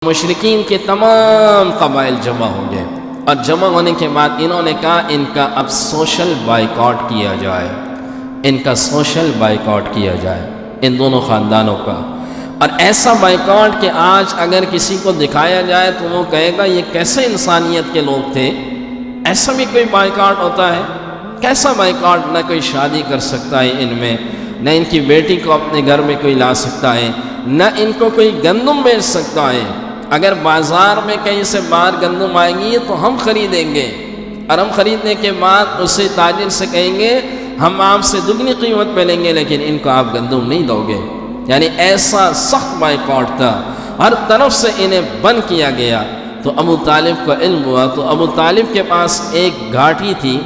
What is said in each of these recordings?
مشرکین کے تمام قبائل جمع ہو گئے، اور جمع ہونے کے بعد انہوں نے کہا ان کا اب سوشل بائیکاٹ کیا جائے، ان کا سوشل بائیکاٹ کیا جائے، ان دونوں خاندانوں کا۔ اور ایسا بائیکاٹ کہ آج اگر کسی کو دکھایا جائے تو وہ کہے گا یہ کیسے انسانیت کے لوگ تھے، ایسا بھی کوئی بائیکاٹ ہوتا ہے؟ کیسا بائیکاٹ؟ نہ کوئی شادی کر سکتا ہے ان میں، نہ ان کی بیٹی کو اپنے گھر میں کوئی لا سکتا ہے، نہ ان کو کوئی گندم بیچ سکتا ہے۔ اگر بازار میں کہیں سے باہر گندم آئے گی تو ہم خریدیں گے، اور ہم خریدنے کے بعد اسے تاجر سے کہیں گے ہم آپ سے دگنی قیمت پہ لیں گے، لیکن ان کو آپ گندم نہیں دو گے۔ یعنی ایسا سخت بائیکاٹ تھا، ہر طرف سے انہیں بند کیا گیا۔ تو ابو طالب کو علم ہوا، تو ابو طالب کے پاس ایک گھاٹی تھی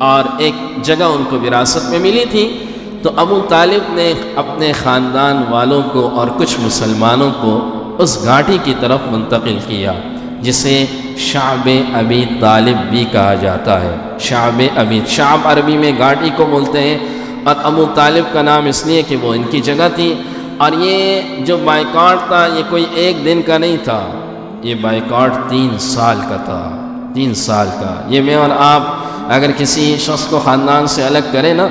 اور ایک جگہ ان کو وراثت میں ملی تھی، تو ابو طالب نے اپنے خاندان والوں کو اور کچھ مسلمانوں کو اس گھاٹی کی طرف منتقل کیا، جسے شعب ابی طالب بھی کہا جاتا ہے۔ شعب ابی، شعب عربی میں گھاٹی کو بولتے ہیں، اور ابو طالب کا نام اس لیے کہ وہ ان کی جگہ تھی۔ اور یہ جو بائیکاٹ تھا یہ کوئی ایک دن کا نہیں تھا، یہ بائیکاٹ 3 سال کا تھا، 3 سال کا۔ یہ میں اور آپ اگر کسی شخص کو خاندان سے الگ کریں نا،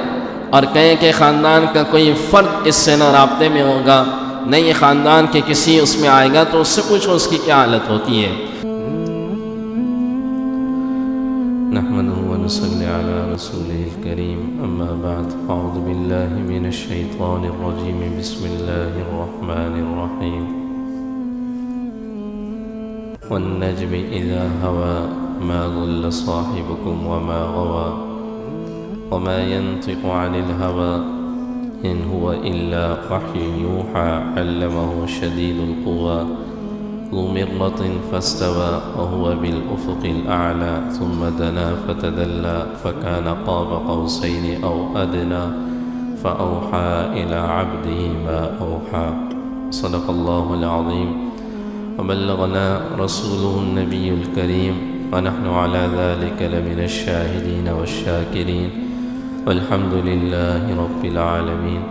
اور کہیں کہ خاندان کا کوئی فرد اس سے نہ رابطے میں ہوگا، نہیں یہ خاندان کے کسی اس میں آئے گا، تو اس سے پوچھو اس کی کیا حالت ہوتی ہے۔ نحمده ونصلي على رسوله الكريم، اما بعد، اعوذ بالله من الشيطان الرجيم، بسم الله الرحمن الرحيم۔ والنجم اذا هوى ما ضل صاحبكم وما غوى وما ينطق عن الهوى إن هو إلا وحي يوحى علمه شديد القوى ذو مرة فاستوى وهو بالأفق الأعلى ثم دنا فتدلى فكان قاب قوسين أو أدنى فأوحى إلى عبده ما أوحى صدق الله العظيم وبلغنا رسوله النبي الكريم ونحن على ذلك لمن الشاهدين والشاكرين والحمد لله رب العالمين۔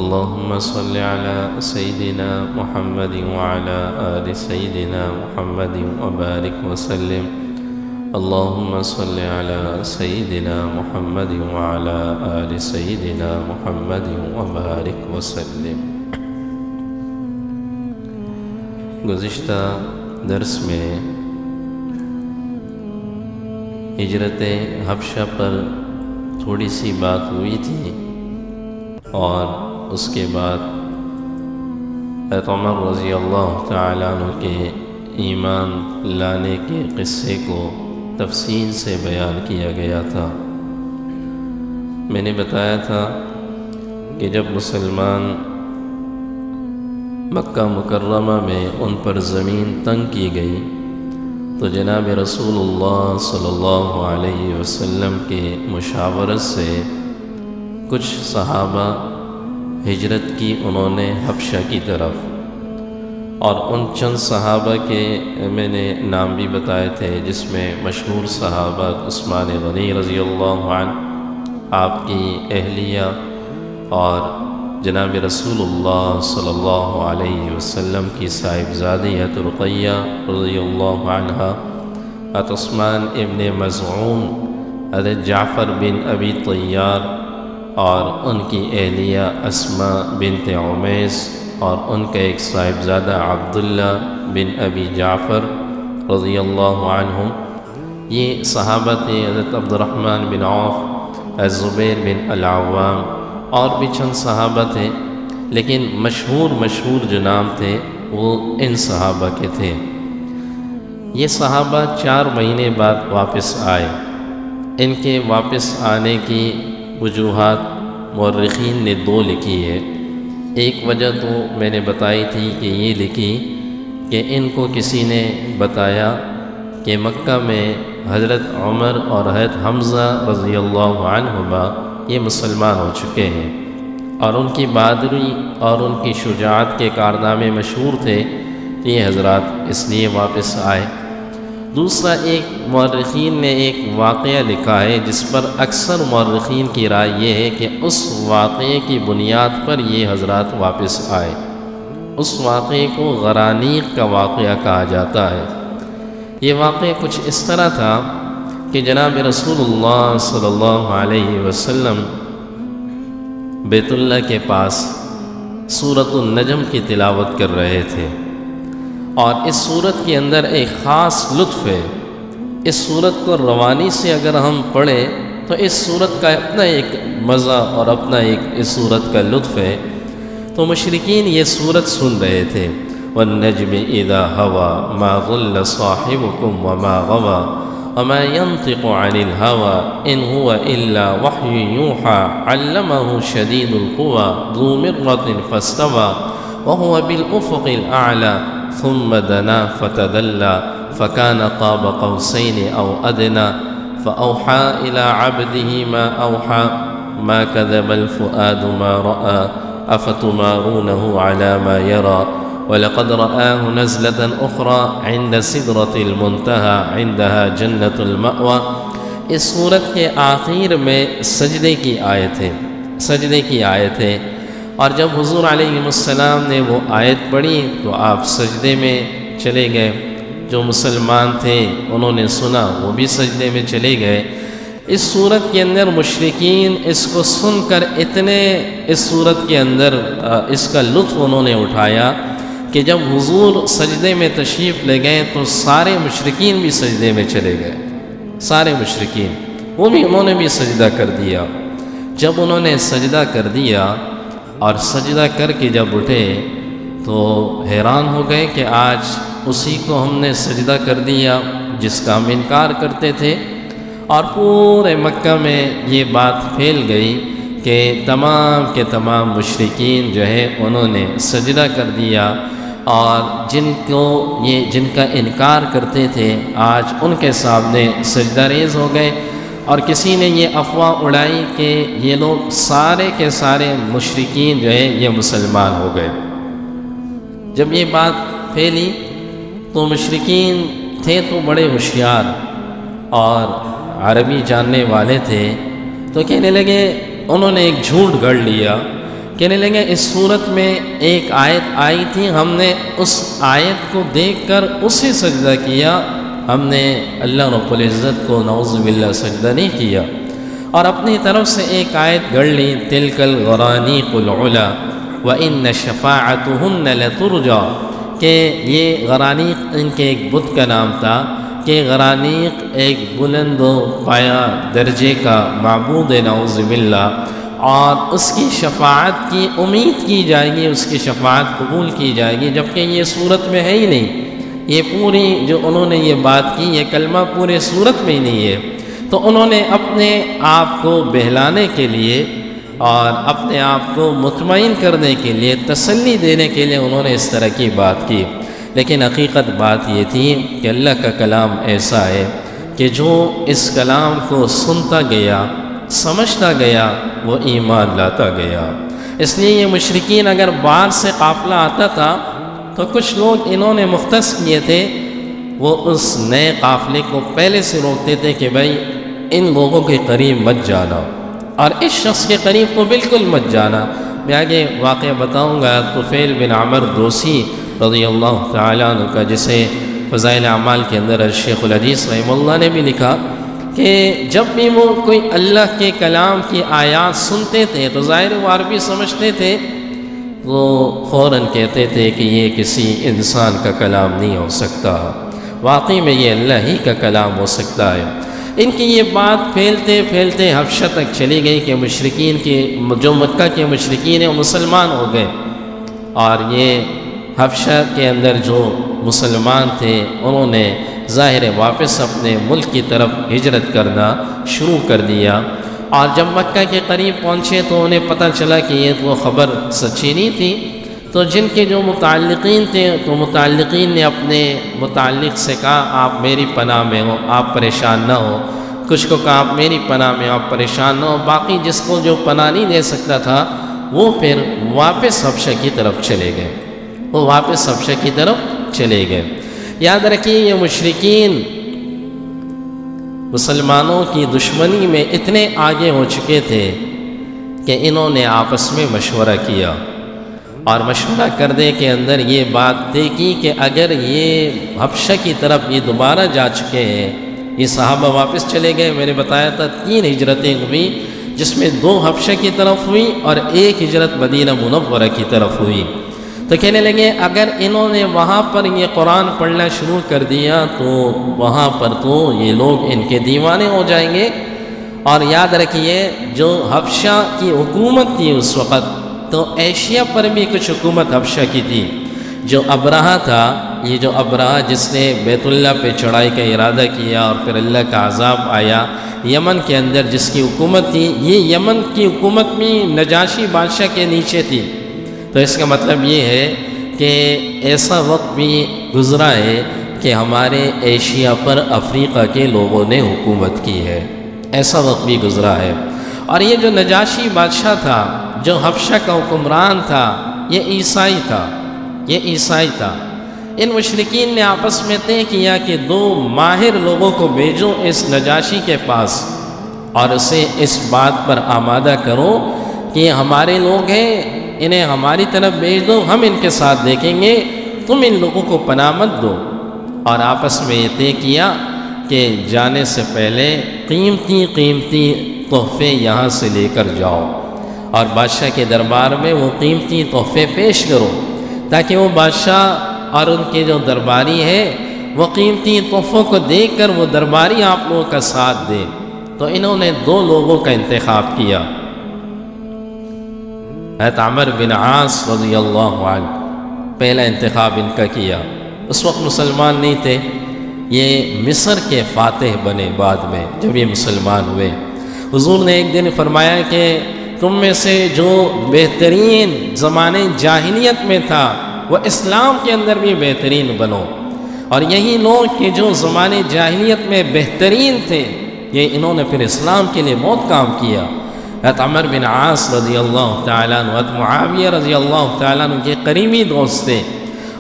اللهم صل على سيدنا محمد وعلى آل سيدنا محمد وبارك وسلم۔ اللهم صل على سيدنا محمد وعلى آل سيدنا محمد وبارك وسلم۔ گزشتہ درس میں ہجرت حبشہ پر تھوڑی سی بات ہوئی تھی، اور اس کے بعد حضرت عمر رضی اللہ تعالیٰ عنہ کے ایمان لانے کے قصے کو تفصیل سے بیان کیا گیا تھا۔ میں نے بتایا تھا کہ جب مسلمان مکہ مکرمہ میں ان پر زمین تنگ کی گئی تو جناب رسول اللہ صلی اللہ علیہ وسلم کے مشاورت سے کچھ صحابہ ہجرت کی انہوں نے حبشہ کی طرف، اور ان چند صحابہ کے میں نے نام بھی بتائے تھے، جس میں مشہور صحابہ عثمان غنی رضی اللہ عنہ، آپ کی اہلیہ، اور جناب رسول اللہ صلی اللہ علیہ وسلم کی صاحبزادی حضرت رقیہ رضی اللہ عنہ، حضرت عثمان ابن مزعون، حضرت جعفر بن ابی طیار، اور ان کی اہلیہ اسماء بنت عمیس، اور ان کا ایک صاحبزادہ عبداللہ بن ابی جعفر رضی اللہ عنہم۔ یہ صحابہ تھے، حضرت عبد الرحمن بن عوف، زبیر بن العوام، اور بھی چند صحابہ تھے، لیکن مشہور جو نام تھے وہ ان صحابہ کے تھے۔ یہ صحابہ 4 مہینے بعد واپس آئے۔ ان کے واپس آنے کی وجوہات مورخین نے 2 لکھی ہے۔ ایک وجہ تو میں نے بتائی تھی کہ یہ لکھی کہ ان کو کسی نے بتایا کہ مکہ میں حضرت عمر اور حضرت حمزہ رضی اللہ عنہما یہ مسلمان ہو چکے ہیں، اور ان کی بہادری اور ان کی شجاعت کے کارنامے مشہور تھے، یہ حضرات اس لیے واپس آئے۔ دوسرا، ایک مورخین نے ایک واقعہ لکھا ہے جس پر اکثر مورخین کی رائے یہ ہے کہ اس واقعے کی بنیاد پر یہ حضرات واپس آئے۔ اس واقعے کو غرانیق کا واقعہ کہا جاتا ہے۔ یہ واقعہ کچھ اس طرح تھا کہ جناب رسول اللہ صلی اللہ علیہ وسلم بیت اللہ کے پاس سورۃ النجم کی تلاوت کر رہے تھے، اور اس سورت کے اندر ایک خاص لطف ہے۔ اس سورت کو روانی سے اگر ہم پڑھیں تو اس سورت کا اپنا ایک مزہ اور اپنا ایک اس سورت کا لطف ہے۔ تو مشرکین یہ سورت سن رہے تھے، والنجم اذا ہوا ما ضل صاحبكم وما غوى وما ينطق عن الهوى ان هو الا وحي يوحى علمه شديد القوى ذو مرة فاستوى وهو بالافق الاعلى ثم دنا فتدلى فكان قاب قوسين او ادنى فاوحى الى عبده ما اوحى ما كذب الفؤاد ما راى افتمارونه على ما يرى وَلَقَدْ رَآهُ نَزْلَةً أُخْرَى عِنْدَ سِدْرَةِ الْمُنْتَهَى عِنْدَهَا جَنَّةُ الْمَأْوَى۔ اس سورت کے آخر میں سجدے کی آیت ہے، اور جب حضور علیہ السلام نے وہ آیت پڑھی تو آپ سجدے میں چلے گئے۔ جو مسلمان تھے انہوں نے سنا، وہ بھی سجدے میں چلے گئے۔ اس سورت کے اندر مشرکین اس کو سن کر اتنے اس سورت کے اندر اس کا لطف انہوں نے اٹھایا کہ جب حضور سجدے میں تشریف لے گئے تو سارے مشرکین بھی سجدے میں چلے گئے، سارے مشرکین انہوں نے بھی سجدہ کر دیا۔ جب انہوں نے سجدہ کر دیا اور سجدہ کر کے جب اٹھے تو حیران ہو گئے کہ آج اسی کو ہم نے سجدہ کر دیا جس کا ہم انکار کرتے تھے۔ اور پورے مکہ میں یہ بات پھیل گئی کہ تمام کے تمام مشرکین جو ہے انہوں نے سجدہ کر دیا، اور جن کا انکار کرتے تھے آج ان کے سامنے سجدہ ریز ہو گئے۔ اور کسی نے یہ افواہ اڑائی کہ یہ لوگ سارے کے سارے مشرکین جو ہے یہ مسلمان ہو گئے۔ جب یہ بات پھیلی تو مشرکین تھے تو بڑے ہوشیار اور عربی جاننے والے تھے، تو کہنے لگے، انہوں نے ایک جھوٹ گھڑ لیا، کہنے لگے اس صورت میں ایک آیت آئی تھی، ہم نے اس آیت کو دیکھ کر اسے سجدہ کیا، ہم نے اللہ رب العزت کو نعوذ باللہ سجدہ نہیں کیا۔ اور اپنی طرف سے ایک آیت گھڑ لی، تلک الغرانیق العلا وان شفاعتهن لترجى، کہ یہ غرانیق ان کے ایک بت کا نام تھا کہ غرانیق ایک بلند و پایا درجے کا معبود نعوذ باللہ، اور اس کی شفاعت کی امید کی جائے گی، اس کی شفاعت قبول کی جائے گی، جبکہ یہ صورت میں ہے ہی نہیں۔ یہ پوری جو انہوں نے یہ بات کی، یہ کلمہ پورے صورت میں ہی نہیں ہے۔ تو انہوں نے اپنے آپ کو بہلانے کے لیے اور اپنے آپ کو مطمئن کرنے کے لیے، تسلی دینے کے لیے انہوں نے اس طرح کی بات کی۔ لیکن حقیقت بات یہ تھی کہ اللہ کا کلام ایسا ہے کہ جو اس کلام کو سنتا گیا، سمجھتا گیا، وہ ایمان لاتا گیا۔ اس لیے یہ مشرکین اگر باہر سے قافلہ آتا تھا تو کچھ لوگ انہوں نے مختص کیے تھے، وہ اس نئے قافلے کو پہلے سے روکتے تھے کہ بھائی ان لوگوں کے قریب مت جانا، اور اس شخص کے قریب تو بالکل مت جانا۔ میں آگے واقعہ بتاؤں گا۔ طفیل بن عمر دوسی رضی اللہ تعالیٰ عنہ کا، جسے فضائل اعمال کے اندر شیخ الحدیث رحمہ اللہ نے بھی لکھا کہ جب بھی وہ کوئی اللہ کے کلام کی آیات سنتے تھے تو ظاہر وہ عربی سمجھتے تھے، وہ فوراً کہتے تھے کہ یہ کسی انسان کا کلام نہیں ہو سکتا، واقعی میں یہ اللہ ہی کا کلام ہو سکتا ہے۔ ان کی یہ بات پھیلتے پھیلتے حبشہ تک چلی گئی کہ مشرکین کے جو مکہ کے مشرکین ہیں وہ مسلمان ہو گئے، اور یہ حبشہ کے اندر جو مسلمان تھے انہوں نے ظاہر واپس اپنے ملک کی طرف ہجرت کرنا شروع کر دیا۔ اور جب مکہ کے قریب پہنچے تو انہیں پتہ چلا کہ یہ تو خبر سچی نہیں تھی، تو جن کے جو متعلقین تھے تو متعلقین نے اپنے متعلق سے کہا آپ میری پناہ میں ہو، آپ پریشان نہ ہو۔ کچھ کو کہا آپ میری پناہ میں ہو، آپ پریشان نہ ہو۔ باقی جس کو جو پناہ نہیں دے سکتا تھا وہ پھر واپس حبشہ کی طرف چلے گئے، وہ واپس حبشہ کی طرف چلے گئے۔ یاد رکھیے یہ مشرکین مسلمانوں کی دشمنی میں اتنے آگے ہو چکے تھے کہ انہوں نے آپس میں مشورہ کیا، اور مشورہ کرنے کے اندر یہ بات طے کی کہ اگر یہ حبشہ کی طرف یہ دوبارہ جا چکے ہیں، یہ صحابہ واپس چلے گئے، میں نے بتایا تھا 3 ہجرتیں ہوئی، جس میں 2 حبشہ کی طرف ہوئی اور 1 ہجرت مدینہ منورہ کی طرف ہوئی۔ تو کہنے لگے اگر انہوں نے وہاں پر یہ قرآن پڑھنا شروع کر دیا تو وہاں پر تو یہ لوگ ان کے دیوانے ہو جائیں گے۔ اور یاد رکھیے جو حبشہ کی حکومت تھی اس وقت، تو ایشیا پر بھی کچھ حکومت حبشہ کی تھی۔ جو ابرہہ تھا، یہ جو ابرہہ جس نے بیت اللہ پہ چڑھائی کا ارادہ کیا اور پھر اللہ کا عذاب آیا، یمن کے اندر جس کی حکومت تھی، یہ یمن کی حکومت بھی نجاشی بادشاہ کے نیچے تھی۔ تو اس کا مطلب یہ ہے کہ ایسا وقت بھی گزرا ہے کہ ہمارے ایشیا پر افریقہ کے لوگوں نے حکومت کی ہے، ایسا وقت بھی گزرا ہے۔ اور یہ جو نجاشی بادشاہ تھا، جو حبشہ کا حکمران تھا، یہ عیسائی تھا، یہ عیسائی تھا۔ ان مشرکین نے آپس میں طے کیا کہ 2 ماہر لوگوں کو بھیجو اس نجاشی کے پاس اور اسے اس بات پر آمادہ کرو کہ یہ ہمارے لوگ ہیں، انہیں ہماری طرف بھیج دو، ہم ان کے ساتھ دیکھیں گے، تم ان لوگوں کو پناہ مت دو۔ اور آپس میں یہ طے کیا کہ جانے سے پہلے قیمتی تحفے یہاں سے لے کر جاؤ اور بادشاہ کے دربار میں وہ قیمتی تحفے پیش کرو، تاکہ وہ بادشاہ اور ان کے جو درباری ہیں وہ قیمتی تحفوں کو دیکھ کر وہ درباری آپ لوگوں کا ساتھ دے۔ تو انہوں نے 2 لوگوں کا انتخاب کیا۔ حضرت عمرو بن عاص رضی اللہ عنہ پہلا انتخاب ان کا کیا۔ اس وقت مسلمان نہیں تھے، یہ مصر کے فاتح بنے بعد میں جب یہ مسلمان ہوئے۔ حضور نے ایک دن فرمایا کہ تم میں سے جو بہترین زمانے جاہلیت میں تھا وہ اسلام کے اندر بھی بہترین بنو، اور یہی لوگ کہ جو زمانے جاہلیت میں بہترین تھے، یہ انہوں نے پھر اسلام کے لیے بہت کام کیا۔ حضرت عمرو بن عاص رضی اللہ تعالیٰ عنہ، حضرت معاویہ رضی اللہ تعالیٰ عنہ کے قریبی دوست تھے۔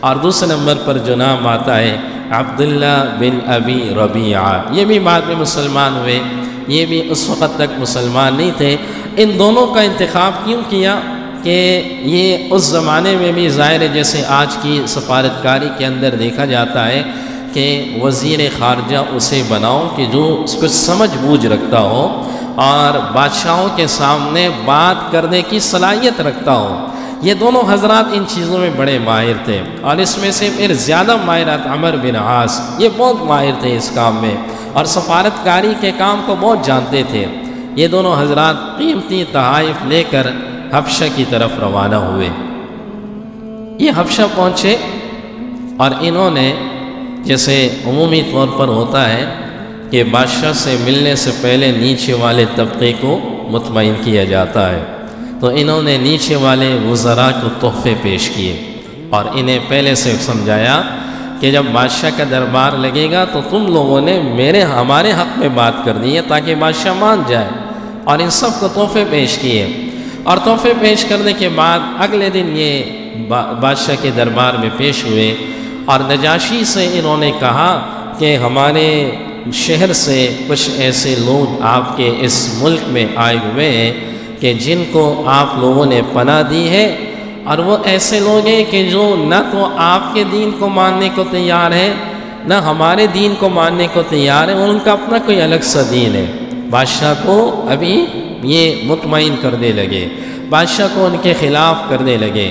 اور دوسرے نمبر پر جو نام آتا ہے عبداللہ بن ابی ربیعہ، یہ بھی بعد میں مسلمان ہوئے، یہ بھی اس وقت تک مسلمان نہیں تھے۔ ان دونوں کا انتخاب کیوں کیا کہ یہ اس زمانے میں بھی ظاہر ہے جیسے آج کی سفارتکاری کے اندر دیکھا جاتا ہے کہ وزیر خارجہ اسے بناؤ کہ جو کچھ سمجھ بوجھ رکھتا ہو اور بادشاہوں کے سامنے بات کرنے کی صلاحیت رکھتا ہو۔ یہ دونوں حضرات ان چیزوں میں بڑے ماہر تھے، اور اس میں سے پھر زیادہ ماہرات عمرو بن عاص، یہ بہت ماہر تھے اس کام میں اور سفارتکاری کے کام کو بہت جانتے تھے۔ یہ دونوں حضرات قیمتی تحائف لے کر حبشہ کی طرف روانہ ہوئے۔ یہ حبشہ پہنچے اور انہوں نے، جیسے عمومی طور پر ہوتا ہے کہ بادشاہ سے ملنے سے پہلے نیچے والے طبقے کو مطمئن کیا جاتا ہے، تو انہوں نے نیچے والے وزراء کو تحفے پیش کیے اور انہیں پہلے سے سمجھایا کہ جب بادشاہ کا دربار لگے گا تو تم لوگوں نے ہمارے حق میں بات کرنی ہے تاکہ بادشاہ مان جائے، اور ان سب کو تحفے پیش کیے۔ اور تحفے پیش کرنے کے بعد اگلے دن یہ بادشاہ کے دربار میں پیش ہوئے اور نجاشی سے انہوں نے کہا کہ ہمارے شہر سے کچھ ایسے لوگ آپ کے اس ملک میں آئے ہوئے ہیں کہ جن کو آپ لوگوں نے پناہ دی ہے، اور وہ ایسے لوگ ہیں کہ جو نہ تو آپ کے دین کو ماننے کو تیار ہے نہ ہمارے دین کو ماننے کو تیار ہے، اور ان کا اپنا کوئی الگ سا دین ہے۔ بادشاہ کو ابھی یہ مطمئن کرنے لگے، بادشاہ کو ان کے خلاف کرنے لگے۔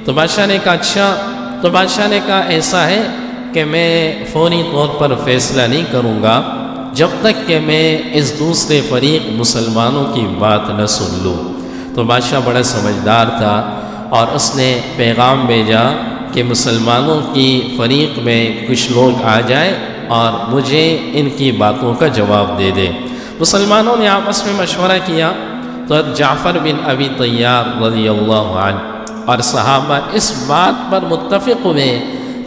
تو بادشاہ نے کہا اچھا، تو بادشاہ نے کہا ایسا ہے کہ میں فوری طور پر فیصلہ نہیں کروں گا جب تک کہ میں اس دوسرے فریق مسلمانوں کی بات نہ سن لوں۔ تو بادشاہ بڑا سمجھدار تھا اور اس نے پیغام بھیجا کہ مسلمانوں کی فریق میں کچھ لوگ آ جائیں اور مجھے ان کی باتوں کا جواب دے دے۔ مسلمانوں نے آپس میں مشورہ کیا تو جعفر بن ابی طیار رضی اللہ عنہ اور صحابہ اس بات پر متفق ہوئے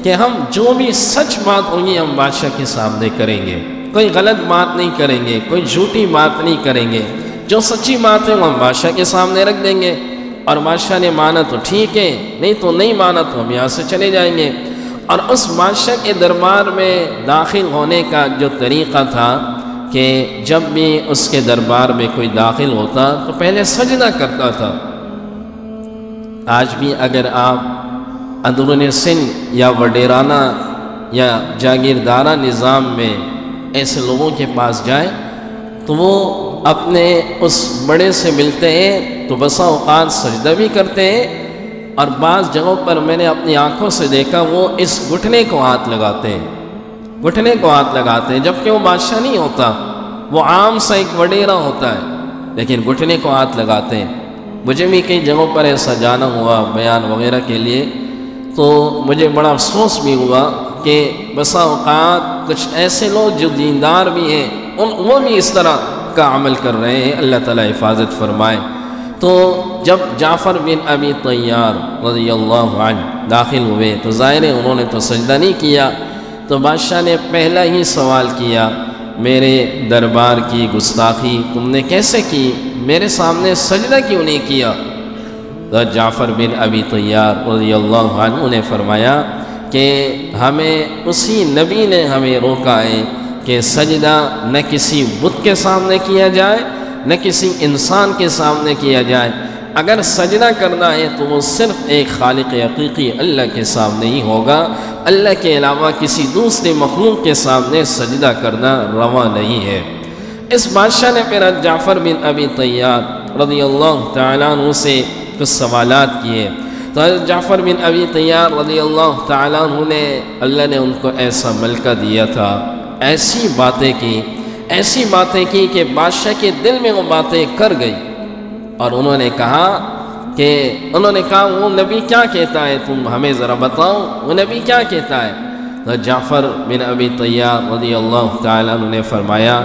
کہ ہم جو بھی سچ بات ہوگی ہم بادشاہ کے سامنے کریں گے، کوئی غلط بات نہیں کریں گے، کوئی جھوٹی بات نہیں کریں گے، جو سچی بات ہے وہ ہم بادشاہ کے سامنے رکھ دیں گے، اور بادشاہ نے مانا تو ٹھیک ہے، نہیں تو نہیں مانا تو ہم یہاں سے چلے جائیں گے۔ اور اس بادشاہ کے دربار میں داخل ہونے کا جو طریقہ تھا کہ جب بھی اس کے دربار میں کوئی داخل ہوتا تو پہلے سجدہ کرتا تھا، آج بھی اگر آپ اندرون سندھ یا وڈیرانہ یا جاگیردارہ نظام میں ایسے لوگوں کے پاس جائیں تو وہ اپنے اس بڑے سے ملتے ہیں تو بسا اوقات سجدہ بھی کرتے ہیں، اور بعض جگہوں پر میں نے اپنی آنکھوں سے دیکھا وہ اس گھٹنے کو ہاتھ لگاتے ہیں، گھٹنے کو ہاتھ لگاتے ہیں، جبکہ وہ بادشاہ نہیں ہوتا، وہ عام سا ایک وڈیرا ہوتا ہے، لیکن گھٹنے کو ہاتھ لگاتے ہیں۔ مجھے بھی کئی جگہوں پر ایسا جانا ہوا بیان وغیرہ کے لیے، تو مجھے بڑا افسوس بھی ہوا کہ بسا اوقات کچھ ایسے لوگ جو دیندار بھی ہیں وہ بھی اس طرح کا عمل کر رہے ہیں، اللہ تعالیٰ حفاظت فرمائے۔ تو جب جعفر بن ابی طیار رضی اللہ عنہ داخل ہوئے تو ظاہر ہے انہوں نے تو سجدہ نہیں کیا، تو بادشاہ نے پہلا ہی سوال کیا، میرے دربار کی گستاخی تم نے کیسے کی، میرے سامنے سجدہ کیوں نہیں کیا؟ تو جعفر بن ابی طیار رضی اللہ عنہ نے فرمایا کہ ہمیں اسی نبی نے ہمیں روکا ہے کہ سجدہ نہ کسی بت کے سامنے کیا جائے نہ کسی انسان کے سامنے کیا جائے، اگر سجدہ کرنا ہے تو وہ صرف ایک خالق حقیقی اللہ کے سامنے ہی ہوگا، اللہ کے علاوہ کسی دوسرے مخلوق کے سامنے سجدہ کرنا روا نہیں ہے۔ اس بادشاہ نے پھر جعفر بن ابی طیار رضی اللہ تعالیٰ عنہ سے کچھ سوالات کیے، تو جعفر بن ابی طیار رضی اللہ تعالیٰ عنہ نے اللہ نے ان کو ایسا ملکہ دیا تھا، ایسی باتیں کی کہ بادشاہ کے دل میں وہ باتیں کر گئی، اور انہوں نے کہا وہ نبی کیا کہتا ہے، تم ہمیں ذرا بتاؤ وہ نبی کیا کہتا ہے؟ تو جعفر بن ابی طیار رضی اللہ تعالیٰ عنہ نے فرمایا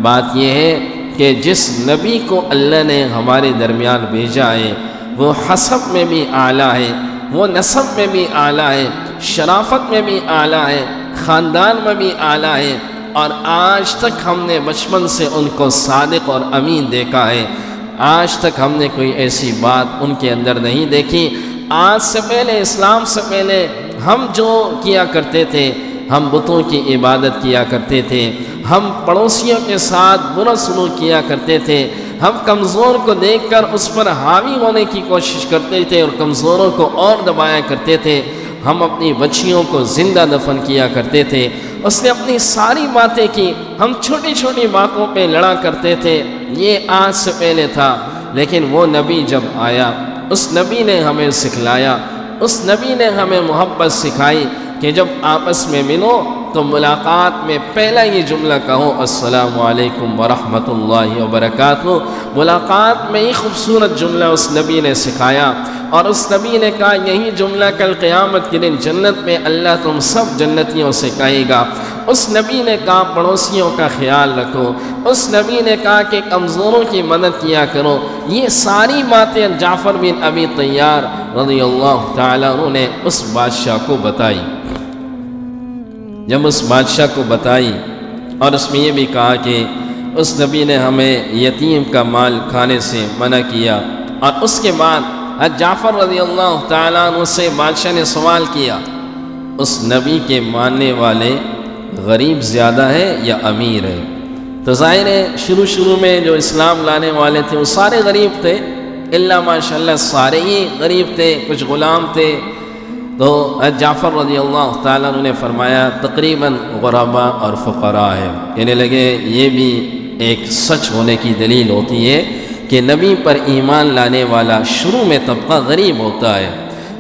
بات یہ ہے کہ جس نبی کو اللہ نے ہمارے درمیان بھیجا ہے وہ حسب میں بھی اعلیٰ ہے، وہ نسب میں بھی اعلیٰ ہے، شرافت میں بھی اعلیٰ ہے، خاندان میں بھی اعلیٰ ہے، اور آج تک ہم نے بچپن سے ان کو صادق اور امین دیکھا ہے، آج تک ہم نے کوئی ایسی بات ان کے اندر نہیں دیکھی۔ آج سے پہلے، اسلام سے پہلے ہم جو کیا کرتے تھے، ہم بتوں کی عبادت کیا کرتے تھے، ہم پڑوسیوں کے ساتھ برا سلوک کیا کرتے تھے، ہم کمزور کو دیکھ کر اس پر حاوی ہونے کی کوشش کرتے تھے اور کمزوروں کو اور دبایا کرتے تھے، ہم اپنی بچیوں کو زندہ دفن کیا کرتے تھے، اس نے اپنی ساری باتیں کی، ہم چھوٹی چھوٹی باتوں پہ لڑا کرتے تھے، یہ آج سے پہلے تھا۔ لیکن وہ نبی جب آیا، اس نبی نے ہمیں سکھلایا، اس نبی نے ہمیں محبت سکھائی کہ جب آپس میں ملو تو ملاقات میں پہلا یہ جملہ کہو السلام علیکم ورحمۃ اللہ وبرکاتہ۔ ملاقات میں ہی خوبصورت جملہ اس نبی نے سکھایا، اور اس نبی نے کہا یہی جملہ کل قیامت کے دن جنت میں اللہ تم سب جنتیوں سے کہے گا۔ اس نبی نے کہا پڑوسیوں کا خیال رکھو، اس نبی نے کہا کہ کمزوروں کی مدد کیا کرو۔ یہ ساری باتیں جعفر بن ابی طیار رضی اللہ تعالیٰ عنہ نے اس بادشاہ کو بتائی۔ جب اس بادشاہ کو بتائی، اور اس میں یہ بھی کہا کہ اس نبی نے ہمیں یتیم کا مال کھانے سے منع کیا، اور اس کے بعد جعفر رضی اللہ تعالیٰ عنہ سے بادشاہ نے سوال کیا اس نبی کے ماننے والے غریب زیادہ ہے یا امیر ہے؟ تو ظاہر ہے شروع میں جو اسلام لانے والے تھے وہ سارے غریب تھے، اللہ ماشاءاللہ سارے ہی غریب تھے، کچھ غلام تھے۔ تو جعفر رضی اللہ تعالیٰ عنہ نے فرمایا تقریباً غربا اور فقراء ہے، کہنے لگے یہ بھی ایک سچ ہونے کی دلیل ہوتی ہے کہ نبی پر ایمان لانے والا شروع میں طبقہ غریب ہوتا ہے،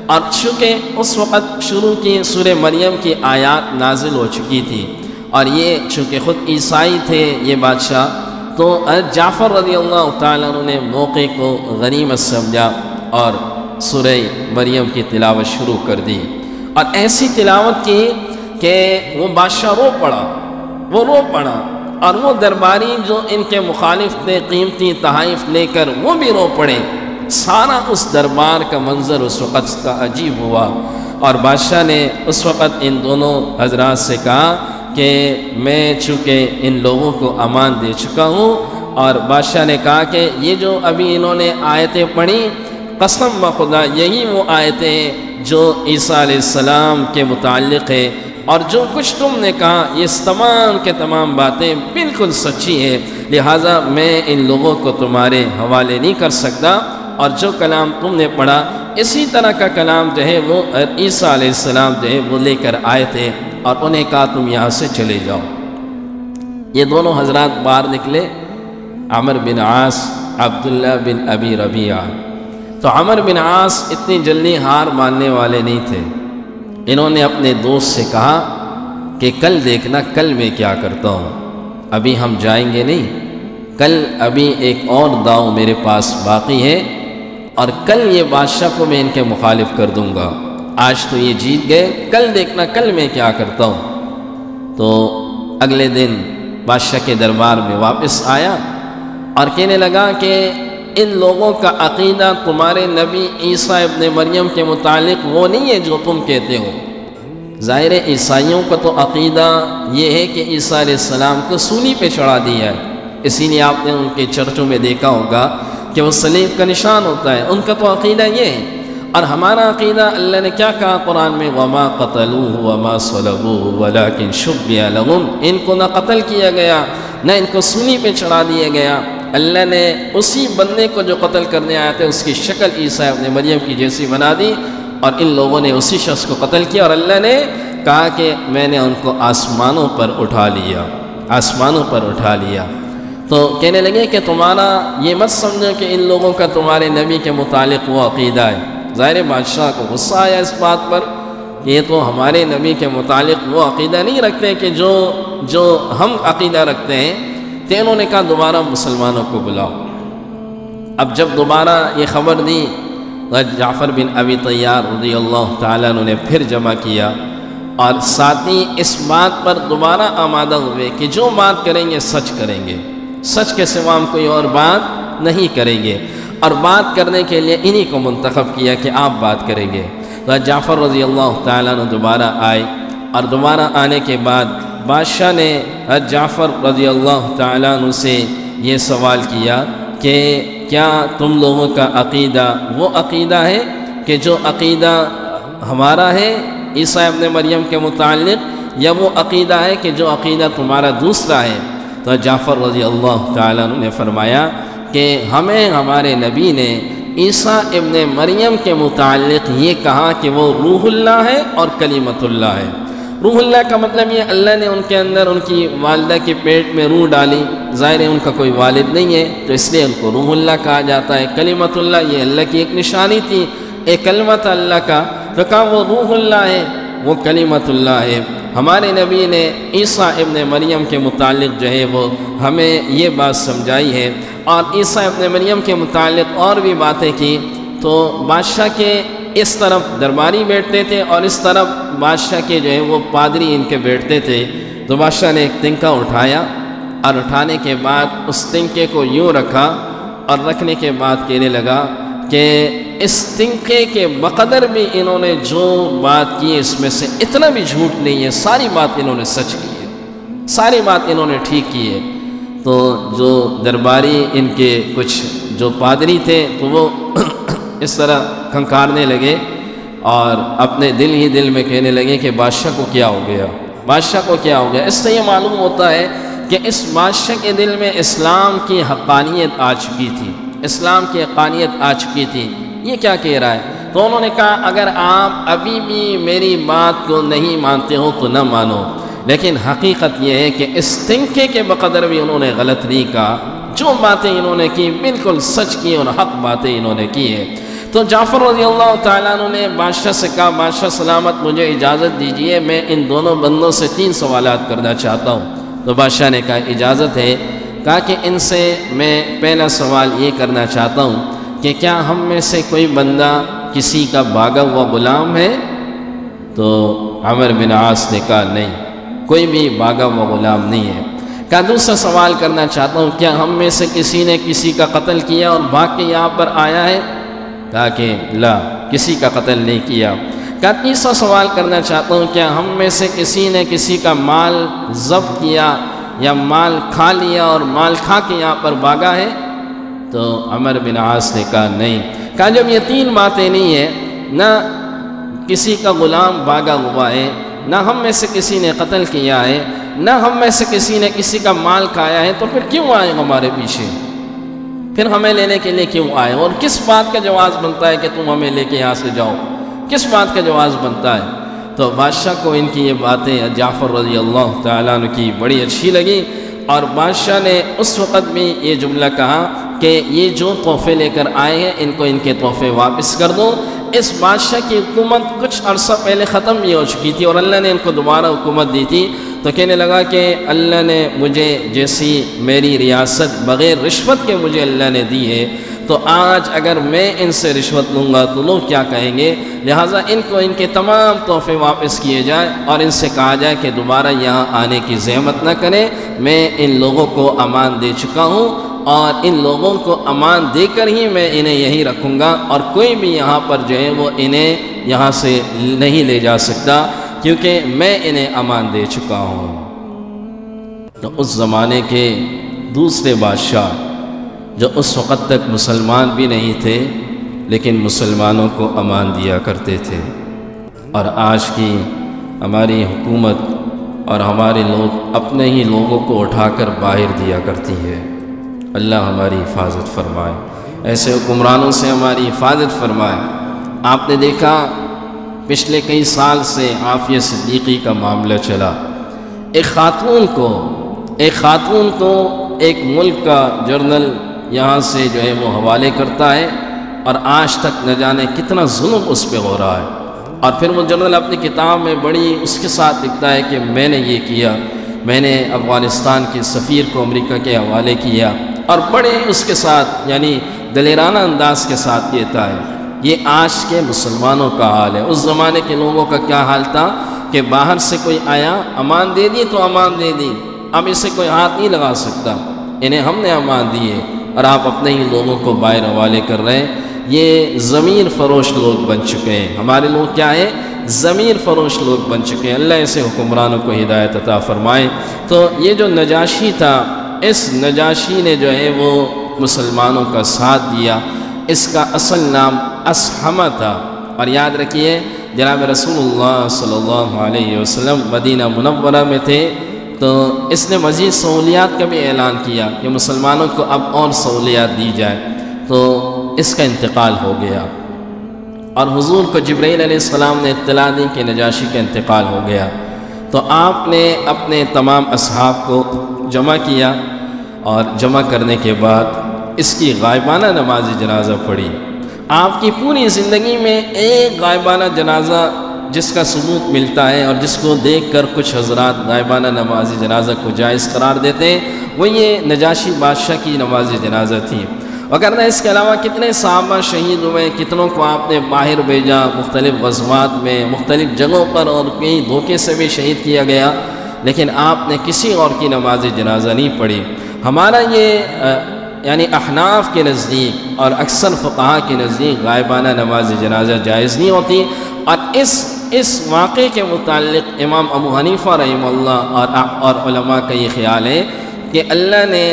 اور چونکہ اس وقت شروع کی سورہ مریم کی آیات نازل ہو چکی تھی، اور یہ چونکہ خود عیسائی تھے یہ بادشاہ، تو جعفر رضی اللہ تعالیٰ عنہ نے موقع کو غنیمت سمجھا اور سورہ مریم کی تلاوت شروع کر دی، اور ایسی تلاوت کی کہ وہ بادشاہ رو پڑا، اور وہ درباری جو ان کے مخالف تھے قیمتی تحائف لے کر وہ بھی رو پڑے۔ سارا اس دربار کا منظر اس وقت کا عجیب ہوا، اور بادشاہ نے اس وقت ان دونوں حضرات سے کہا کہ میں چونکہ ان لوگوں کو امان دے چکا ہوں، اور بادشاہ نے کہا کہ یہ جو ابھی انہوں نے آیتیں پڑھی قسم بخدا یہی وہ آیتیں ہیں جو عیسیٰ علیہ السلام کے متعلق ہے، اور جو کچھ تم نے کہا یہ تمام کے تمام باتیں بالکل سچی ہیں، لہٰذا میں ان لوگوں کو تمہارے حوالے نہیں کر سکتا، اور جو کلام تم نے پڑھا اسی طرح کا کلام جو ہے وہ عیسیٰ علیہ السلام جو ہے وہ لے کر آئے تھے، اور انہیں کہا تم یہاں سے چلے جاؤ۔ یہ دونوں حضرات باہر نکلے، عمر بن عاص، عبداللہ بن ابی ربیعہ۔ تو عمر بن عاص اتنی جلدی ہار ماننے والے نہیں تھے، انہوں نے اپنے دوست سے کہا کہ کل دیکھنا کل میں کیا کرتا ہوں، ابھی ہم جائیں گے نہیں، کل ابھی ایک اور داؤ میرے پاس باقی ہے، اور کل یہ بادشاہ کو میں ان کے مخالف کر دوں گا، آج تو یہ جیت گئے، کل دیکھنا کل میں کیا کرتا ہوں۔ تو اگلے دن بادشاہ کے دربار میں واپس آیا اور کہنے لگا کہ ان لوگوں کا عقیدہ تمہارے نبی عیسیٰ ابن مریم کے متعلق وہ نہیں ہے جو تم کہتے ہو۔ ظاہر عیسائیوں کا تو عقیدہ یہ ہے کہ عیسیٰ علیہ السلام کو سولی پہ چڑھا دیا ہے، اسی لیے آپ نے ان کے چرچوں میں دیکھا ہوگا کہ وہ صلیب کا نشان ہوتا ہے، ان کا تو عقیدہ یہ ہے۔ اور ہمارا عقیدہ، اللہ نے کیا کہا قرآن میں، وَمَا قَتَلُوهُ وَمَا صَلَبُوهُ وَلَكِنْ شُبِّهَ لَهُمْ، ان کو نہ قتل کیا گیا نہ ان کو سولی پہ چڑھا دیا گیا، اللہ نے اسی بندے کو جو قتل کرنے آیا تھا اس کی شکل عیسیٰ ابن مریم کی جیسی بنا دی، اور ان لوگوں نے اسی شخص کو قتل کیا، اور اللہ نے کہا کہ میں نے ان کو آسمانوں پر اٹھا لیا، آسمانوں پر اٹھا لیا۔ تو کہنے لگے کہ تمہارا یہ مت سمجھو کہ ان لوگوں کا تمہارے نبی کے متعلق وہ عقیدہ ہے۔ ظاہر بادشاہ کو غصہ آیا اس بات پر کہ یہ تو ہمارے نبی کے متعلق وہ عقیدہ نہیں رکھتے کہ جو ہم عقیدہ رکھتے ہیں۔ تو انہوں نے کہا دوبارہ مسلمانوں کو بلاؤ۔ اب جب دوبارہ یہ خبر دی، جعفر بن ابی طیار رضی اللہ تعالیٰ عنہ نے پھر جمع کیا، اور ساتھی اس بات پر دوبارہ آمادہ ہوئے کہ جو بات کریں گے سچ کریں گے، سچ کے سوا ہم کوئی اور بات نہیں کریں گے، اور بات کرنے کے لیے انہی کو منتخب کیا کہ آپ بات کریں گے۔ تو جعفر رضی اللہ تعالیٰ عنہ دوبارہ آئے، اور دوبارہ آنے کے بعد بادشاہ نے جعفر رضی اللہ تعالیٰ عنہ سے یہ سوال کیا کہ کیا تم لوگوں کا عقیدہ وہ عقیدہ ہے کہ جو عقیدہ ہمارا ہے عیسیٰ ابن مریم کے متعلق، یا وہ عقیدہ ہے کہ جو عقیدہ تمہارا دوسرا ہے؟ تو جعفر رضی اللہ تعالیٰ عنہ نے فرمایا کہ ہمیں ہمارے نبی نے عیسیٰ ابن مریم کے متعلق یہ کہا کہ وہ روح اللہ ہے اور کلمت اللہ ہے۔ روح اللہ کا مطلب یہ اللہ نے ان کے اندر ان کی والدہ کے پیٹ میں روح ڈالی، ظاہر ہے ان کا کوئی والد نہیں ہے تو اس لیے ان کو روح اللہ کہا جاتا ہے۔ کلمت اللہ یہ اللہ کی ایک نشانی تھی، ایک کلمت اللہ کا، تو کہا وہ روح اللہ ہے، وہ کلمت اللہ ہے۔ ہمارے نبی نے عیسیٰ ابن مریم کے متعلق جو ہے وہ ہمیں یہ بات سمجھائی ہے، اور عیسیٰ ابن مریم کے متعلق اور بھی باتیں کی۔ تو بادشاہ کے اس طرف درباری بیٹھتے تھے اور اس طرف بادشاہ کے جو ہے وہ پادری ان کے بیٹھتے تھے۔ تو بادشاہ نے ایک تنکا اٹھایا، اور اٹھانے کے بعد اس تنکے کو یوں رکھا، اور رکھنے کے بعد کہنے لگا کہ اس تنکے کے بقدر بھی انہوں نے جو بات کی اس میں سے اتنا بھی جھوٹ نہیں ہے، ساری بات انہوں نے سچ کی ہے، ساری بات انہوں نے ٹھیک کی ہے۔ تو جو درباری ان کے کچھ جو پادری تھے تو وہ اس طرح کھنکارنے لگے، اور اپنے دل ہی دل میں کہنے لگے کہ بادشاہ کو کیا ہو گیا، بادشاہ کو کیا ہو گیا۔ اس سے یہ معلوم ہوتا ہے کہ اس بادشاہ کے دل میں اسلام کی حقانیت آ چکی تھی، اسلام کی حقانیت آ چکی تھی۔ یہ کیا کہہ رہا ہے؟ تو انہوں نے کہا اگر آپ ابھی بھی میری بات کو نہیں مانتے ہو تو نہ مانو، لیکن حقیقت یہ ہے کہ اس تنکے کے بقدر بھی انہوں نے غلط نہیں کہا، جو باتیں انہوں نے کی بالکل سچ کی اور حق باتیں انہوں نے کی ہے۔ تو جعفر رضی اللہ تعالیٰ عنہ نے بادشاہ سے کہا بادشاہ سلامت مجھے اجازت دیجئے، میں ان دونوں بندوں سے 3 سوالات کرنا چاہتا ہوں۔ تو بادشاہ نے کہا اجازت ہے۔ کہا کہ ان سے میں پہلا سوال یہ کرنا چاہتا ہوں کہ کیا ہم میں سے کوئی بندہ کسی کا بھاگا ہوا غلام ہے؟ تو عمر بن عاص نے کہا نہیں، کوئی بھی بھاگا ہوا غلام نہیں ہے۔ کہا دوسرا سوال کرنا چاہتا ہوں کیا ہم میں سے کسی نے کسی کا قتل کیا اور بھاگ کے یہاں پر آیا ہے؟ کہا کہ لا، کسی کا قتل نہیں کیا۔ کہا تیسرا سوال کرنا چاہتا ہوں کیا ہم میں سے کسی نے کسی کا مال ضبط کیا یا مال کھا لیا اور مال کھا کے یہاں پر بھاگا ہے؟ تو عمر بن عاص نے کہا نہیں۔ کہا جب یہ 3 باتیں نہیں ہیں، نہ کسی کا غلام بھاگا ہوا ہے، نہ ہم میں سے کسی نے قتل کیا ہے، نہ ہم میں سے کسی نے کسی کا مال کھایا ہے، تو پھر کیوں آئے ہمارے پیچھے؟ پھر ہمیں لینے کے لیے کیوں آئے؟ اور کس بات کا جواز بنتا ہے کہ تم ہمیں لے کے یہاں سے جاؤ؟ کس بات کا جواز بنتا ہے؟ تو بادشاہ کو ان کی یہ باتیں جعفر رضی اللہ تعالیٰ عنہ کی بڑی اچھی لگی، اور بادشاہ نے اس وقت بھی یہ جملہ کہا کہ یہ جو تحفے لے کر آئے ہیں ان کو ان کے تحفے واپس کر دو۔ اس بادشاہ کی حکومت کچھ عرصہ پہلے ختم بھی ہو چکی تھی اور اللہ نے ان کو دوبارہ حکومت دی تھی، تو کہنے لگا کہ اللہ نے مجھے جیسی میری ریاست بغیر رشوت کے مجھے اللہ نے دی ہے، تو آج اگر میں ان سے رشوت لوں گا تو لوگ کیا کہیں گے؟ لہٰذا ان کو ان کے تمام تحفے واپس کیے جائے اور ان سے کہا جائے کہ دوبارہ یہاں آنے کی زحمت نہ کریں، میں ان لوگوں کو امان دے چکا ہوں اور ان لوگوں کو امان دے کر ہی میں انہیں یہی رکھوں گا، اور کوئی بھی یہاں پر جو ہے وہ انہیں یہاں سے نہیں لے جا سکتا کیونکہ میں انہیں امان دے چکا ہوں۔ تو اس زمانے کے دوسرے بادشاہ جو اس وقت تک مسلمان بھی نہیں تھے لیکن مسلمانوں کو امان دیا کرتے تھے، اور آج کی ہماری حکومت اور ہمارے لوگ اپنے ہی لوگوں کو اٹھا کر باہر دیا کرتی ہے۔ اللہ ہماری حفاظت فرمائے، ایسے حکمرانوں سے ہماری حفاظت فرمائے۔ آپ نے دیکھا پچھلے کئی سال سے عافیہ صدیقی کا معاملہ چلا، ایک خاتون کو ایک ملک کا جرنل یہاں سے جو ہے وہ حوالے کرتا ہے، اور آج تک نہ جانے کتنا ظلم اس پہ ہو رہا ہے، اور پھر وہ جرنل اپنی کتاب میں بڑی اس کے ساتھ لکھتا ہے کہ میں نے یہ کیا، میں نے افغانستان کے سفیر کو امریکہ کے حوالے کیا، اور بڑے اس کے ساتھ یعنی دلیرانہ انداز کے ساتھ کہتا ہے۔ یہ آج کے مسلمانوں کا حال ہے۔ اس زمانے کے لوگوں کا کیا حال تھا کہ باہر سے کوئی آیا، امان دے دی تو امان دے دی، اب اسے کوئی ہاتھ نہیں لگا سکتا، انہیں ہم نے امان دی ہے اور آپ اپنے ہی لوگوں کو باہر حوالے کر رہے ہیں۔ یہ ضمیر فروش لوگ بن چکے ہیں، ہمارے لوگ کیا ہیں؟ ضمیر فروش لوگ بن چکے ہیں۔ اللہ ایسے حکمرانوں کو ہدایت عطا فرمائے۔ تو یہ جو نجاشی تھا، اس نجاشی نے جو ہے وہ مسلمانوں کا ساتھ دیا، اس کا اصل نام اسحمہ تھا، اور یاد رکھیے جناب رسول اللہ صلی اللہ علیہ وسلم مدینہ منورہ میں تھے، تو اس نے مزید سہولیات کا بھی اعلان کیا کہ مسلمانوں کو اب اور سہولیات دی جائے، تو اس کا انتقال ہو گیا، اور حضور کو جبرائیل علیہ السلام نے اطلاع دی کہ نجاشی کا انتقال ہو گیا، تو آپ نے اپنے تمام اصحاب کو جمع کیا، اور جمع کرنے کے بعد اس کی غائبانہ نماز جنازہ پڑھی۔ آپ کی پوری زندگی میں ایک غائبانہ جنازہ جس کا ثبوت ملتا ہے اور جس کو دیکھ کر کچھ حضرات غائبانہ نماز جنازہ کو جائز قرار دیتے ہیں، وہ یہ نجاشی بادشاہ کی نماز جنازہ تھی۔ وغیرہ اس کے علاوہ کتنے صحابہ شہید ہوئے، کتنوں کو آپ نے باہر بھیجا، مختلف غزوات میں مختلف جگہوں پر، اور کئی دھوکے سے بھی شہید کیا گیا، لیکن آپ نے کسی اور کی نماز جنازہ نہیں پڑھی۔ ہمارا یہ یعنی احناف کے نزدیک اور اکثر فقہا کے نزدیک غائبانہ نماز جنازہ جائز نہیں ہوتی، اور اس واقعے کے متعلق امام ابو حنیفہ رحمہ اللہ اور علماء کا یہ خیال ہے کہ اللہ نے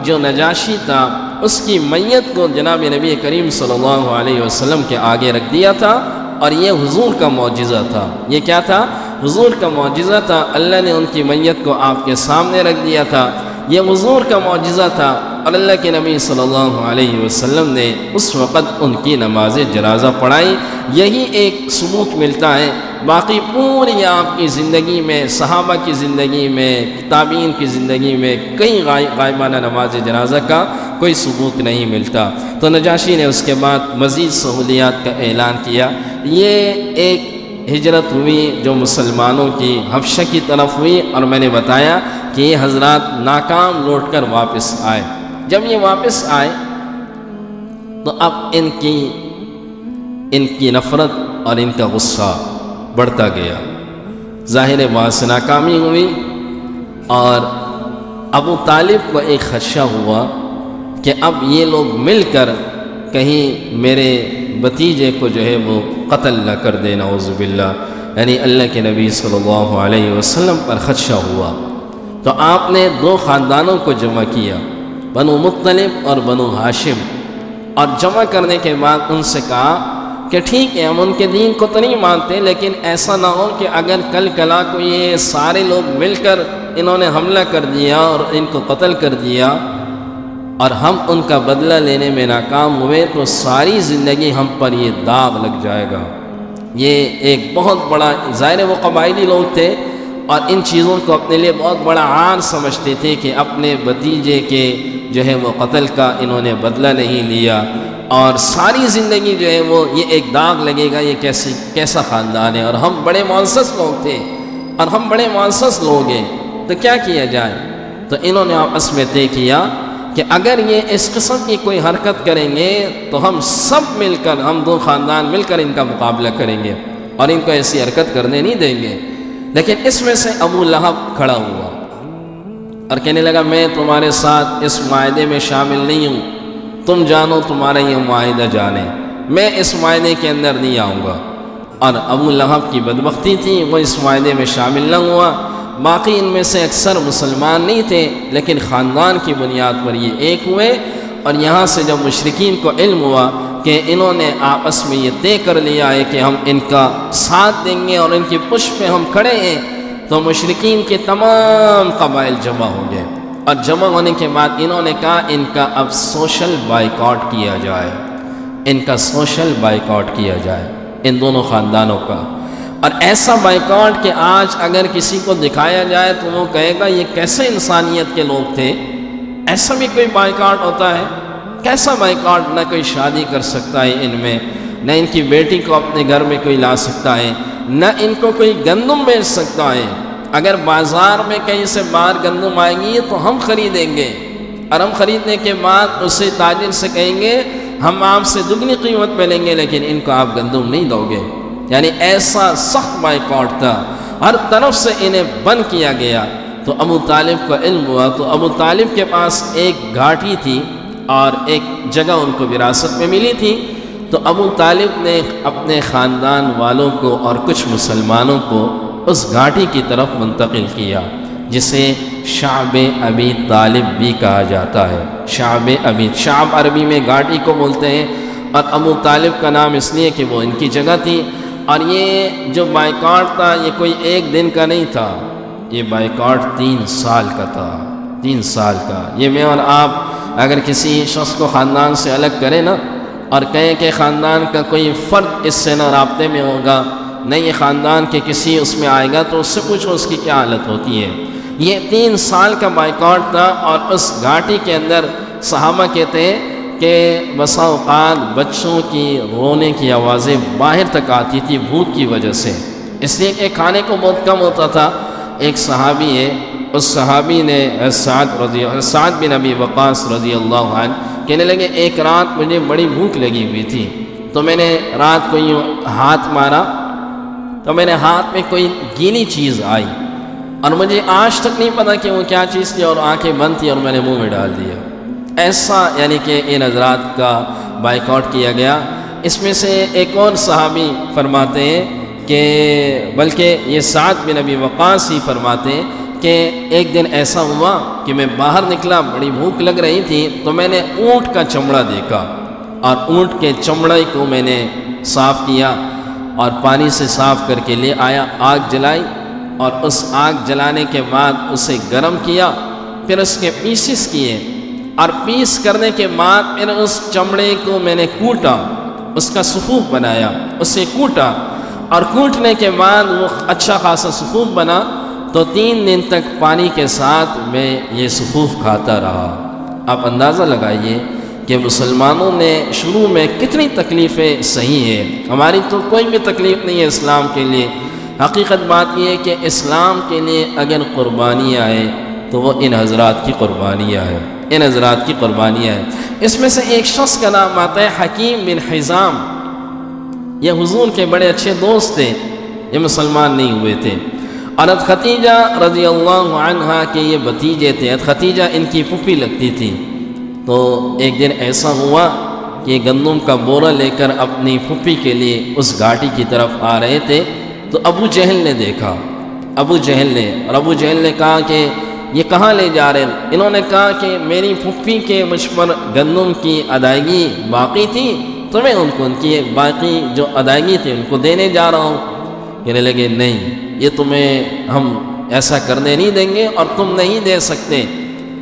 جو نجاشی تھا اس کی میت کو جناب نبی کریم صلی اللہ علیہ وسلم کے آگے رکھ دیا تھا، اور یہ حضور کا معجزہ تھا۔ یہ کیا تھا؟ حضور کا معجزہ تھا، اللہ نے ان کی میت کو آپ کے سامنے رکھ دیا تھا، یہ حضور کا معجزہ تھا، اور اللہ کے نبی صلی اللہ علیہ وسلم نے اس وقت ان کی نماز جنازہ پڑھائی۔ یہی ایک ثبوت ملتا ہے، باقی پوری آپ کی زندگی میں، صحابہ کی زندگی میں، تابعین کی زندگی میں کئی غائبانہ نماز جنازہ کا کوئی ثبوت نہیں ملتا۔ تو نجاشی نے اس کے بعد مزید سہولیات کا اعلان کیا۔ یہ ایک ہجرت ہوئی جو مسلمانوں کی حبشہ کی طرف ہوئی، اور میں نے بتایا کہ یہ حضرات ناکام لوٹ کر واپس آئے۔ جب یہ واپس آئے تو اب ان کی نفرت اور ان کا غصہ بڑھتا گیا، ظاہر وہاں سے ناکامی ہوئی، اور ابو طالب کو ایک خدشہ ہوا کہ اب یہ لوگ مل کر کہیں میرے بھتیجے کو جو ہے وہ قتل نہ کر دے، نعوذ باللہ، یعنی اللہ کے نبی صلی اللہ علیہ وسلم پر خدشہ ہوا۔ تو آپ نے دو خاندانوں کو جمع کیا، بنو مطلب اور بنو ہاشم، اور جمع کرنے کے بعد ان سے کہا کہ ٹھیک ہے ہم ان کے دین کو تو نہیں مانتے، لیکن ایسا نہ ہو کہ اگر کل کلا کو یہ سارے لوگ مل کر انہوں نے حملہ کر دیا اور ان کو قتل کر دیا اور ہم ان کا بدلہ لینے میں ناکام ہوئے تو ساری زندگی ہم پر یہ داغ لگ جائے گا۔ یہ ایک بہت بڑا، ظاہر وہ قبائلی لوگ تھے اور ان چیزوں کو اپنے لیے بہت بڑا عار سمجھتے تھے کہ اپنے بھتیجے کے جو ہے وہ قتل کا انہوں نے بدلہ نہیں لیا، اور ساری زندگی جو ہے وہ یہ ایک داغ لگے گا، یہ کیسا خاندان ہے۔ اور ہم بڑے معزز لوگ تھے اور ہم بڑے معزز لوگ ہیں، تو کیا کیا جائے؟ تو انہوں نے آپس میں طے کیا کہ اگر یہ اس قسم کی کوئی حرکت کریں گے تو ہم سب مل کر، ہم دو خاندان مل کر ان کا مقابلہ کریں گے اور ان کو ایسی حرکت کرنے نہیں دیں گے۔ لیکن اس میں سے ابو لہب کھڑا ہوا اور کہنے لگا میں تمہارے ساتھ اس معاہدے میں شامل نہیں ہوں، تم جانو تمہارا یہ معاہدہ جانے، میں اس معاہدے کے اندر نہیں آؤں گا۔ اور ابو لہب کی بدبختی تھی، وہ اس معاہدے میں شامل نہ ہوا۔ باقی ان میں سے اکثر مسلمان نہیں تھے، لیکن خاندان کی بنیاد پر یہ ایک ہوئے، اور یہاں سے جب مشرکین کو علم ہوا کہ انہوں نے آپس میں یہ طے کر لیا ہے کہ ہم ان کا ساتھ دیں گے اور ان کی پشت پہ ہم کھڑے ہیں، تو مشرکین کے تمام قبائل جمع ہو گئے، اور جمع ہونے کے بعد انہوں نے کہا ان کا اب سوشل بائیکاٹ کیا جائے، ان کا سوشل بائیکاٹ کیا جائے، ان دونوں خاندانوں کا۔ اور ایسا بائیکاٹ کہ آج اگر کسی کو دکھایا جائے تو وہ کہے گا یہ کیسے انسانیت کے لوگ تھے، ایسا بھی کوئی بائیکاٹ ہوتا ہے؟ کیسا بائیکاٹ؟ نہ کوئی شادی کر سکتا ہے ان میں، نہ ان کی بیٹی کو اپنے گھر میں کوئی لا سکتا ہے، نہ ان کو کوئی گندم بیچ سکتا ہے۔ اگر بازار میں کہیں سے باہر گندم آئے گی تو ہم خریدیں گے، اور ہم خریدنے کے بعد اسے تاجر سے کہیں گے ہم آپ سے دگنی قیمت پہ لیں گے، لیکن ان کو آپ گندم نہیں دو گے۔ یعنی ایسا سخت بائیکاٹ تھا، ہر طرف سے انہیں بند کیا گیا۔ تو ابو طالب کو علم ہوا، تو ابو طالب کے پاس ایک گھاٹی تھی اور ایک جگہ ان کو وراثت میں ملی تھی، تو ابو طالب نے اپنے خاندان والوں کو اور کچھ مسلمانوں کو اس گھاٹی کی طرف منتقل کیا، جسے شعب ابی طالب بھی کہا جاتا ہے۔ شعب ابی، شعب عربی میں گھاٹی کو بولتے ہیں، اور ابو طالب کا نام اس لیے کہ وہ ان کی جگہ تھی۔ اور یہ جو بائیکاٹ تھا یہ کوئی ایک دن کا نہیں تھا، یہ بائیکاٹ 3 سال کا تھا، 3 سال کا۔ یہ میں اور آپ اگر کسی شخص کو خاندان سے الگ کریں نا، اور کہیں کہ خاندان کا کوئی فرد اس سے نہ رابطے میں ہوگا، نہ یہ خاندان کے کسی اس میں آئے گا، تو اس سے پوچھو اس کی کیا حالت ہوتی ہے۔ یہ 3 سال کا بائیکاٹ تھا، اور اس گھاٹی کے اندر صحابہ کہتے ہیں کہ بسا اوقات بچوں کی رونے کی آوازیں باہر تک آتی تھی بھوک کی وجہ سے، اس لیے کہ کھانے کو بہت کم ہوتا تھا۔ ایک صحابی ہے، اس صحابی نے سعد بن ابی وقاص رضی اللہ عنہ کہنے لگے ایک رات مجھے بڑی بھوک لگی ہوئی تھی، تو میں نے رات کو یوں ہاتھ مارا تو میرے ہاتھ میں کوئی گیلی چیز آئی، اور مجھے آج تک نہیں پتا کہ وہ کیا چیز تھی، اور آنکھیں بند تھی اور میں نے منہ میں ڈال دیا۔ ایسا یعنی کہ ان حضرات کا بائیکاٹ کیا گیا۔ اس میں سے ایک اور صحابی فرماتے ہیں کہ بلکہ یہ سعد بن ابی وقاص ہی فرماتے ہیں کہ ایک دن ایسا ہوا کہ میں باہر نکلا، بڑی بھوک لگ رہی تھی، تو میں نے اونٹ کا چمڑا دیکھا، اور اونٹ کے چمڑے کو میں نے صاف کیا اور پانی سے صاف کر کے لے آیا، آگ جلائی، اور اس آگ جلانے کے بعد اسے گرم کیا، پھر اس کے پیسز کیے، اور پیس کرنے کے بعد پھر اس چمڑے کو میں نے کوٹا، اس کا صفوف بنایا، اسے کوٹا، اور کوٹنے کے بعد وہ اچھا خاصا صفوف بنا، تو 3 دن تک پانی کے ساتھ میں یہ صفوف کھاتا رہا۔ آپ اندازہ لگائیے کہ مسلمانوں نے شروع میں کتنی تکلیفیں سہی ہیں۔ ہماری تو کوئی بھی تکلیف نہیں ہے اسلام کے لیے۔ حقیقت بات یہ ہے کہ اسلام کے لیے اگر قربانیاں ہیں تو وہ ان حضرات کی قربانیاں ہیں، ان حضرات کی قربانیاں ہیں۔ اس میں سے ایک شخص کا نام آتا ہے حکیم بن حزام، یہ حضور کے بڑے اچھے دوست تھے، یہ مسلمان نہیں ہوئے تھے۔ حضرت ختیجہ رضی اللہ عنہا کے یہ بھتیجے تھے، حضرت ختیجہ ان کی پھوپھی لگتی تھی۔ تو ایک دن ایسا ہوا کہ گندم کا بورا لے کر اپنی پھوپھی کے لیے اس گھاٹی کی طرف آ رہے تھے، تو ابو جہل نے دیکھا، ابو جہل نے کہا کہ یہ کہاں لے جا رہے ہیں؟ انہوں نے کہا کہ میری پھوپھی کے مجھ پر گندم کی ادائیگی باقی تھی، تو میں ان کو ان کی باقی جو ادائیگی تھی ان کو دینے جا رہا ہوں۔ کہنے لگے نہیں، یہ تمہیں ہم ایسا کرنے نہیں دیں گے اور تم نہیں دے سکتے۔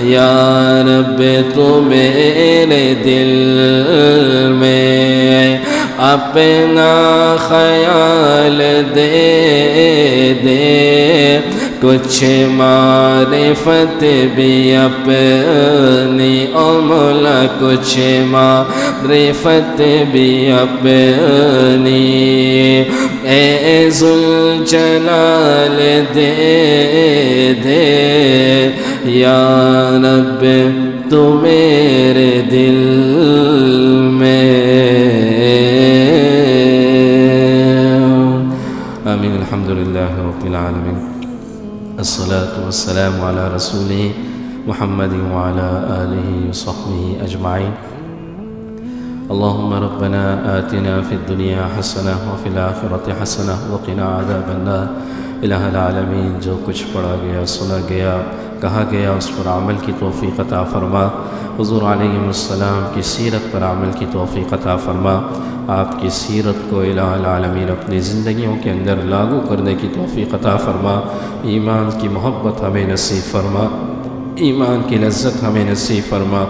یا رب تو میرے دل میں اپنا خیال دے دے، کچھ معرفت بھی اپنی او مولا، کچھ معرفت بھی اپنی، اے ذوالجلال دے دے، یا رب تو میرے دل میں۔ آمین۔ الحمدللہ رب العالمین، الصلاة والسلام على رسوله محمد وعلى آله وصحبه أجمعين۔ اللهم ربنا آتنا في الدنيا حسنة وفي الآخرة حسنة وقنا عذاب النار۔ الہ العالمین، جو کچھ پڑھا گیا، سنا گیا، کہا گیا، اس پر عمل کی توفیق عطا فرما۔ حضور علیہ السلام کی سیرت پر عمل کی توفیق عطا فرما۔ آپ کی سیرت کو الہ العالمین اپنی زندگیوں کے اندر لاگو کرنے کی توفیق عطا فرما۔ ایمان کی محبت ہمیں نصیب فرما، ایمان کی لذت ہمیں نصیب فرما،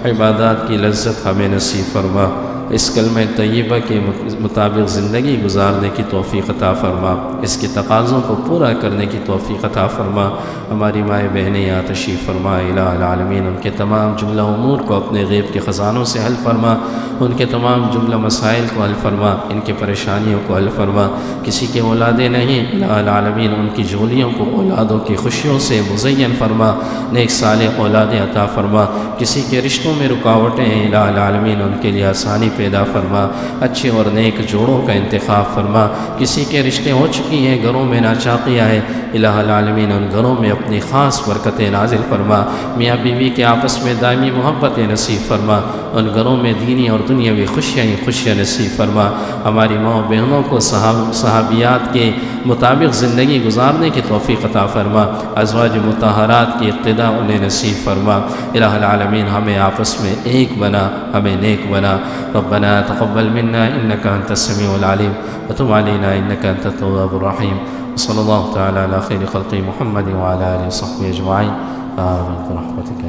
عبادات کی لذت ہمیں نصیب فرما۔ اس کلمہ طیبہ کے مطابق زندگی گزارنے کی توفیق عطا فرما، اس کے تقاضوں کو پورا کرنے کی توفیق عطا فرما۔ ہماری مائیں بہنیں یہاں تشریف فرما، الہ العالمین ان کے تمام جملہ امور کو اپنے غیب کے خزانوں سے حل فرما، ان کے تمام جملہ مسائل کو حل فرما، ان کے پریشانیوں کو حل فرما۔ کسی کے اولادیں نہیں، الہ العالمین ان کی جھولیوں کو اولادوں کی خوشیوں سے مزین فرما، نیک صالح اولادیں عطا فرما۔ کسی کے رشتوں میں رکاوٹیں ہیں، الہ العالمین ان کے لیے آسانی پیدا فرما، اچھے اور نیک جوڑوں کا انتخاب فرما۔ کسی کے رشتے ہو چکی ہیں، گھروں میں ناچاقیاں ہیں، الہ العالمین ان گھروں میں اپنی خاص برکتیں نازل فرما۔ میاں بیوی کے آپس میں دائمی محبت نصیب فرما، ان گھروں میں دینی اور دنیاوی خوشیاں نصیب فرما۔ ہماری ماں بہنوں کو صحابیات کے مطابق زندگی گزارنے کی توفیق عطا فرما، ازواج مطہرات کی اقتداء انہیں نصیب فرما۔ الہ العالمین ہمیں آپس میں ایک بنا، ہمیں نیک بنا۔ ربنا تقبل منا انك انت السميع العليم وتب علينا انك انت التواب الرحيم، وصلى الله تعالى على خير خلق محمد وعلى اله وصحبه اجمعين، آمين برحمتك۔